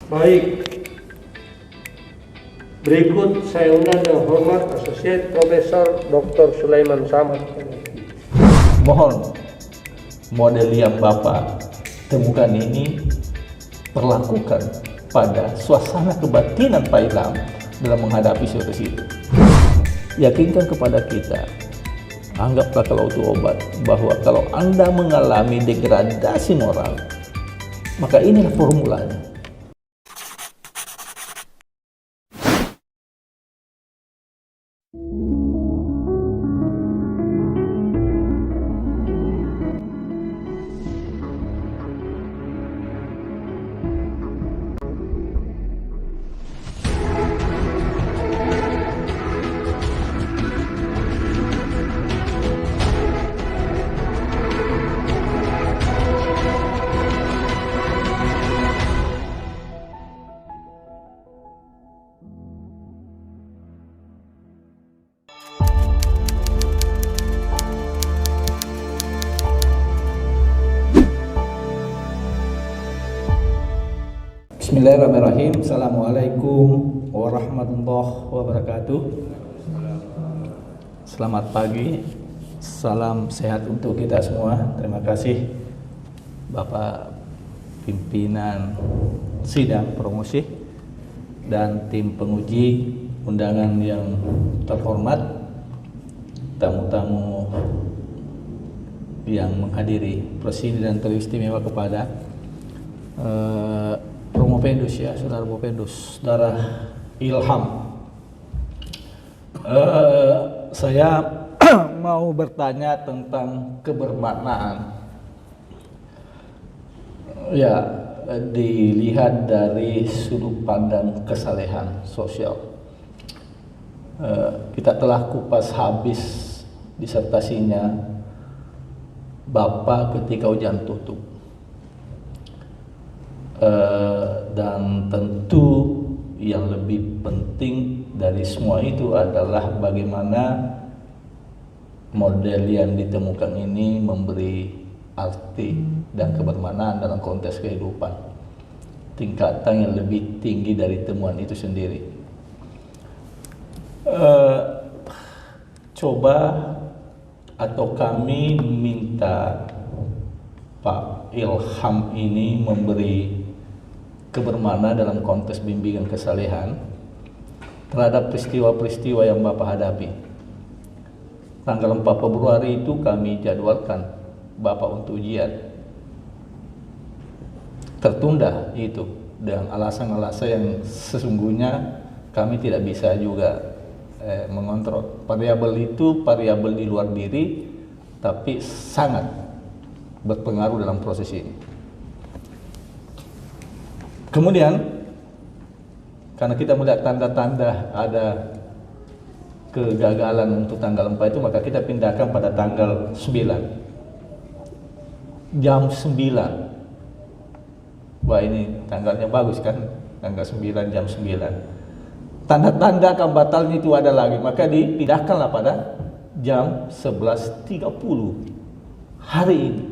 Baik, berikut saya undang yang hormat Associate Profesor Dr. Sulaiman Samad. Mohon model yang Bapak temukan ini perlakukan pada suasana kebatinan Pak Ilham dalam menghadapi situasi itu. Yakinkan kepada kita, anggaplah kalau itu obat, bahwa kalau Anda mengalami degradasi moral, maka inilah formulanya. Bismillahirrahmanirrahim. Assalamualaikum warahmatullahi wabarakatuh. Selamat pagi, salam sehat untuk kita semua. Terima kasih Bapak pimpinan sidang promosi dan tim penguji undangan yang terhormat, tamu-tamu yang menghadiri prosesi dan teristimewa kepada Promopendus, ya, saudara Promopendus, saudara Ilham. Saya mau bertanya tentang kebermaknaan. Ya, dilihat dari sudut pandang kesalehan sosial. Kita telah kupas habis disertasinya Bapak ketika ujian tutup. Dan tentu yang lebih penting dari semua itu adalah bagaimana model yang ditemukan ini memberi arti dan kebermaknaan dalam konteks kehidupan, tingkatan yang lebih tinggi dari temuan itu sendiri. Coba atau kami minta Pak Ilham ini memberi kebermaknaan dalam konteks bimbingan kesalehan terhadap peristiwa-peristiwa yang Bapak hadapi. Tanggal 4 Februari itu kami jadwalkan Bapak untuk ujian. Tertunda itu dengan alasan-alasan yang sesungguhnya kami tidak bisa juga mengontrol. Variabel itu variabel di luar diri, tapi sangat berpengaruh dalam proses ini. Kemudian, karena kita melihat tanda-tanda ada kegagalan untuk tanggal 4 itu, maka kita pindahkan pada tanggal 9. Jam 9. Wah, ini tanggalnya bagus kan? Tanggal 9, jam 9. Tanda-tanda akan batalnya itu ada lagi, maka dipindahkanlah pada jam 11.30 hari ini.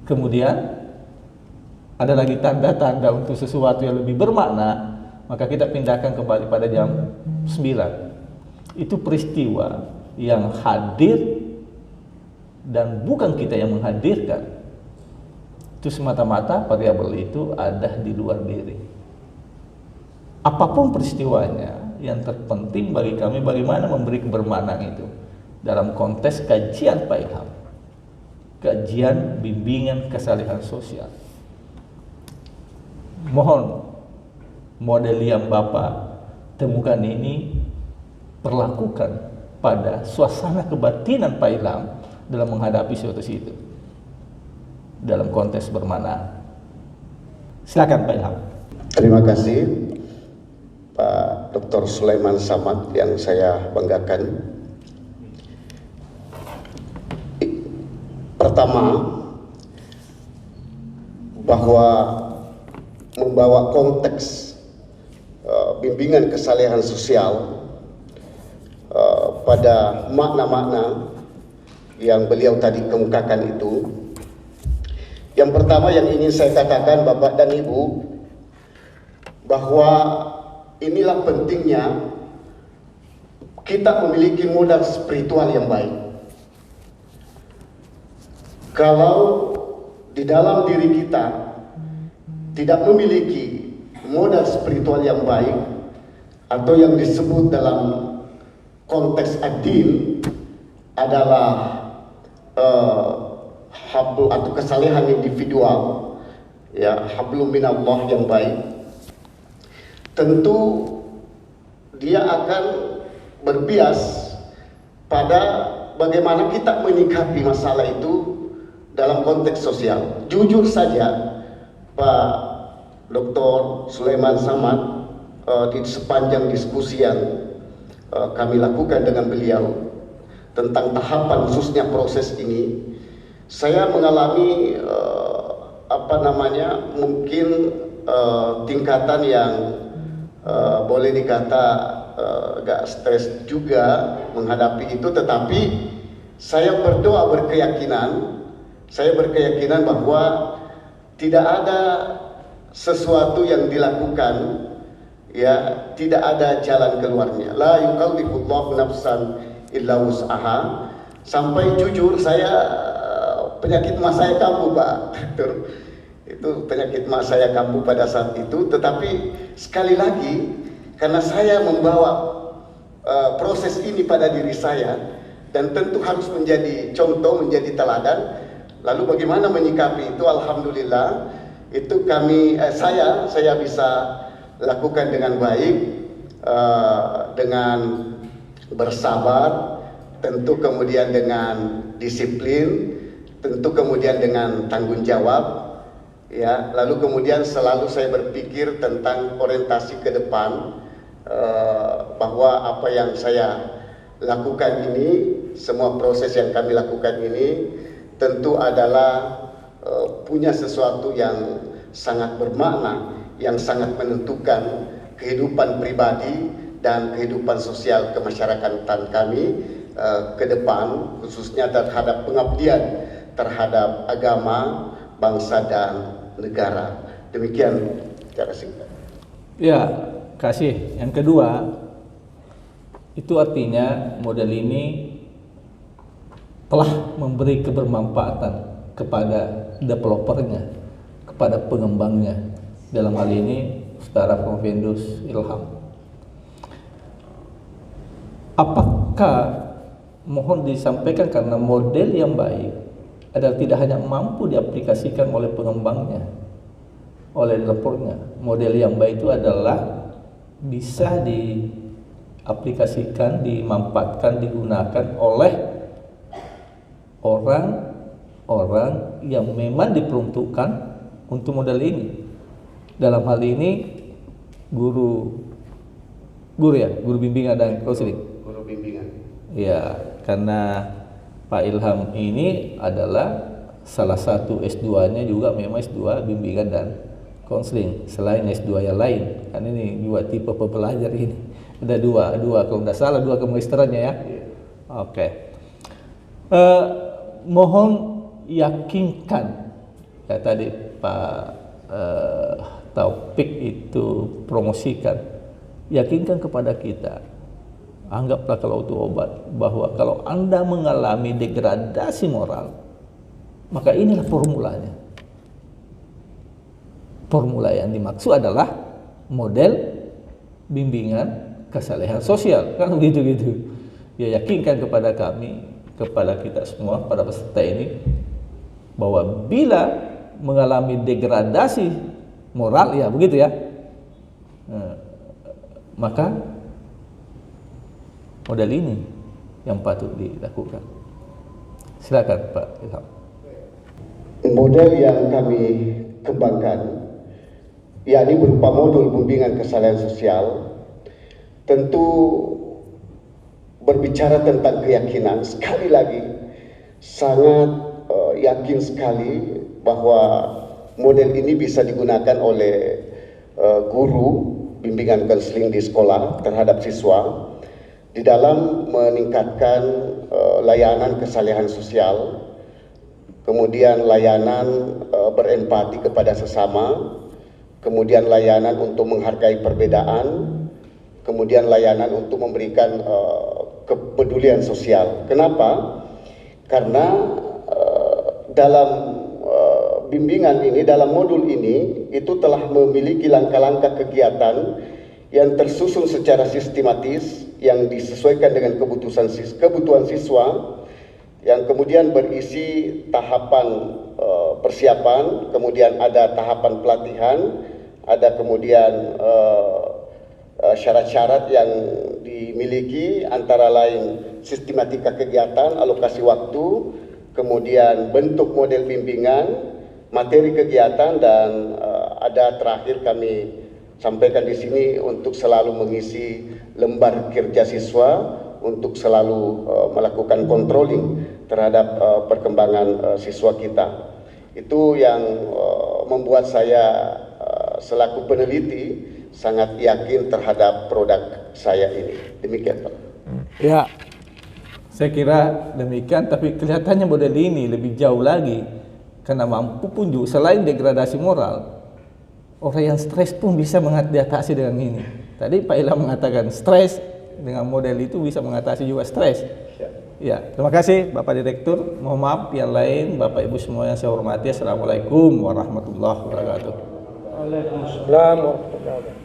Kemudian ada lagi tanda-tanda untuk sesuatu yang lebih bermakna, maka kita pindahkan kembali pada jam 9. Itu peristiwa yang hadir dan bukan kita yang menghadirkan. Itu semata-mata variabel itu ada di luar diri. Apapun peristiwanya, yang terpenting bagi kami bagaimana memberi kebermaknaan itu dalam konteks kajian Pak Ilham, kajian bimbingan kesalehan sosial. Mohon model yang Bapak temukan ini perlakukan pada suasana kebatinan Pak Ilham dalam menghadapi situasi itu dalam konteks bermakna. Silakan Pak Ilham. Terima kasih Pak Dr. Sulaiman Samad yang saya banggakan. Pertama, bahwa membawa konteks bimbingan kesalehan sosial pada makna-makna yang beliau tadi kemukakan Yang pertama yang ingin saya katakan Bapak dan Ibu, bahwa inilah pentingnya kita memiliki modal spiritual yang baik. Kalau di dalam diri kita tidak memiliki modal spiritual yang baik, atau yang disebut dalam konteks ad-din adalah hablu atau kesalehan individual, ya, hablum minallah yang baik, tentu dia akan berbias pada bagaimana kita menyikapi masalah itu dalam konteks sosial. Jujur saja, Pak Dr. Sulaiman Samad, di sepanjang diskusi yang kami lakukan dengan beliau tentang tahapan khususnya proses ini, saya mengalami mungkin tingkatan yang boleh dikata agak stres juga menghadapi itu, tetapi saya berdoa saya berkeyakinan bahwa tidak ada sesuatu yang dilakukan, ya, tidak ada jalan keluarnya. La yukallifullahu nafsan illa wus'aha. Sampai jujur saya penyakit mah saya kambuh, Pak. Itu penyakit mah saya kambuh pada saat itu. Tetapi sekali lagi, karena saya membawa proses ini pada diri saya, dan tentu harus menjadi contoh, menjadi teladan. Lalu bagaimana menyikapi itu? Alhamdulillah, itu saya bisa lakukan dengan baik, dengan bersabar, tentu kemudian dengan disiplin, tentu kemudian dengan tanggung jawab, ya. Lalu kemudian selalu saya berpikir tentang orientasi ke depan, bahwa apa yang saya lakukan ini, semua proses yang kami lakukan ini tentu adalah punya sesuatu yang sangat bermakna, yang sangat menentukan kehidupan pribadi dan kehidupan sosial kemasyarakatan kami ke depan, khususnya terhadap pengabdian terhadap agama, bangsa dan negara. Demikian secara singkat. Ya, kasih. Yang kedua, itu artinya model ini telah memberi kebermanfaatan kepada developernya, kepada pengembangnya. Dalam hal ini Saudara Profendus Ilham. Apakah, mohon disampaikan, karena model yang baik adalah tidak hanya mampu diaplikasikan oleh pengembangnya, oleh developernya. Model yang baik itu adalah bisa diaplikasikan, dimanfaatkan, digunakan oleh orang-orang yang memang diperuntukkan untuk model ini. Dalam hal ini guru bimbingan dan konseling. Guru bimbingan. Ya, karena Pak Ilham ini adalah salah satu S2-nya juga memang S2 bimbingan dan konseling, selain S2 yang lain. Kan ini dua tipe pembelajar ini. Ada dua kalau tidak salah, dua kemaisterannya ya. Oke. Mohon yakinkan, ya tadi Pak Taufik itu promosikan, yakinkan kepada kita, anggaplah kalau itu obat, bahwa kalau Anda mengalami degradasi moral, maka inilah formulanya. Formula yang dimaksud adalah model bimbingan kesalehan sosial, kan begitu. Ya, yakinkan kepada kami, kepada kita semua, pada peserta ini, bahwa bila mengalami degradasi moral, ya begitu ya, maka model ini yang patut dilakukan. Silakan Pak Ilham. Model yang kami kembangkan, yakni berupa modul bimbingan kesalahan sosial, tentu berbicara tentang keyakinan. Sekali lagi, sangat yakin sekali bahwa model ini bisa digunakan oleh guru bimbingan konseling di sekolah terhadap siswa di dalam meningkatkan layanan kesalehan sosial kemudian layanan berempati kepada sesama, kemudian layanan untuk menghargai perbedaan, kemudian layanan untuk memberikan kepedulian sosial. Kenapa? Karena dalam bimbingan ini, dalam modul ini, itu telah memiliki langkah-langkah kegiatan yang tersusun secara sistematis, yang disesuaikan dengan kebutuhan siswa, yang kemudian berisi tahapan persiapan, kemudian ada tahapan pelatihan, ada kemudian syarat-syarat yang dimiliki, antara lain sistematika kegiatan, alokasi waktu, kemudian bentuk model bimbingan, materi kegiatan, dan ada terakhir kami sampaikan di sini untuk selalu mengisi lembar kerja siswa, untuk selalu melakukan controlling terhadap perkembangan siswa kita. Itu yang membuat saya selaku peneliti sangat yakin terhadap produk saya ini. Demikian, Pak. Ya, saya kira demikian, tapi kelihatannya model ini lebih jauh lagi, karena mampu pun juga selain degradasi moral, orang yang stres pun bisa mengatasi dengan ini. Tadi Pak Ilham mengatakan stres dengan model itu bisa mengatasi juga stres. Ya, terima kasih Bapak Direktur. Mohon maaf yang lain, Bapak Ibu semua yang saya hormati. Assalamualaikum warahmatullahi wabarakatuh. Waalaikumsalam warahmatullahi wabarakatuh.